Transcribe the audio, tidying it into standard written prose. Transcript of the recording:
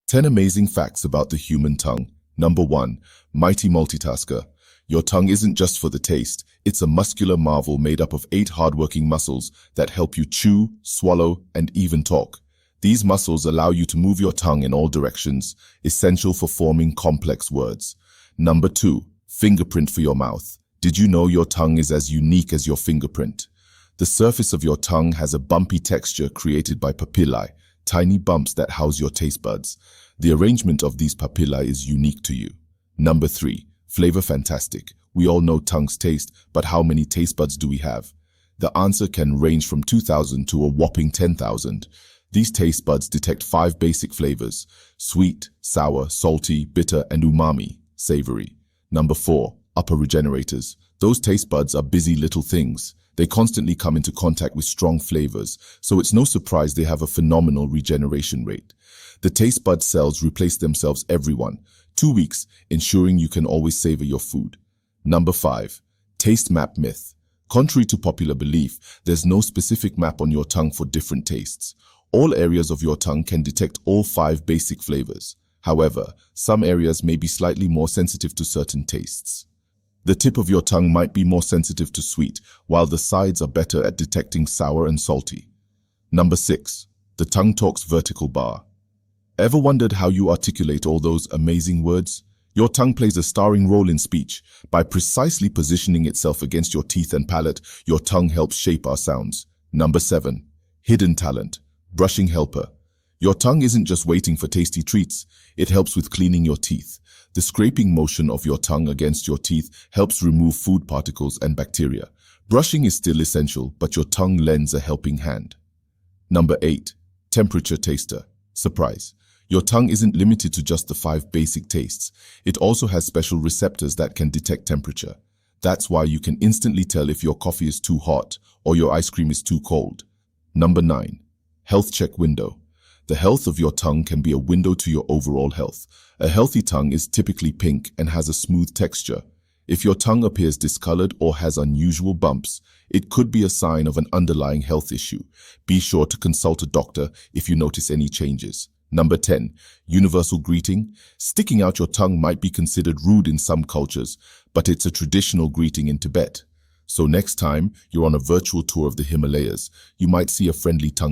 10 amazing facts about the human tongue. Number 1. Mighty multitasker. Your tongue isn't just for the taste, it's a muscular marvel made up of 8 hardworking muscles that help you chew, swallow, and even talk. These muscles allow you to move your tongue in all directions, essential for forming complex words. Number 2. Fingerprint for your mouth. Did you know your tongue is as unique as your fingerprint? The surface of your tongue has a bumpy texture created by papillae, tiny bumps that house your taste buds. The arrangement of these papillae is unique to you. Number 3. Flavor fantastic. We all know tongues taste, but how many taste buds do we have? The answer can range from 2,000 to a whopping 10,000. These taste buds detect 5 basic flavors: sweet, sour, salty, bitter, and umami, savory. Number 4. Upper regenerators. Those taste buds are busy little things. They constantly come into contact with strong flavors, so it's no surprise they have a phenomenal regeneration rate. The taste bud cells replace themselves every 2 weeks, ensuring you can always savor your food. Number 5. Taste map myth. Contrary to popular belief, there's no specific map on your tongue for different tastes. All areas of your tongue can detect all 5 basic flavors. However, some areas may be slightly more sensitive to certain tastes. The tip of your tongue might be more sensitive to sweet, while the sides are better at detecting sour and salty. Number 6. The tongue talks vertical bar. Ever wondered how you articulate all those amazing words? Your tongue plays a starring role in speech. By precisely positioning itself against your teeth and palate, your tongue helps shape our sounds. Number 7. Hidden talent. Brushing helper. Your tongue isn't just waiting for tasty treats, it helps with cleaning your teeth. The scraping motion of your tongue against your teeth helps remove food particles and bacteria. Brushing is still essential, but your tongue lends a helping hand. Number 8. Temperature taster. Surprise! Your tongue isn't limited to just the 5 basic tastes. It also has special receptors that can detect temperature. That's why you can instantly tell if your coffee is too hot or your ice cream is too cold. Number 9. Health check window. The health of your tongue can be a window to your overall health. A healthy tongue is typically pink and has a smooth texture. If your tongue appears discolored or has unusual bumps, it could be a sign of an underlying health issue. Be sure to consult a doctor if you notice any changes. Number 10. Universal greeting. Sticking out your tongue might be considered rude in some cultures, but it's a traditional greeting in Tibet. So next time you're on a virtual tour of the Himalayas, you might see a friendly tongue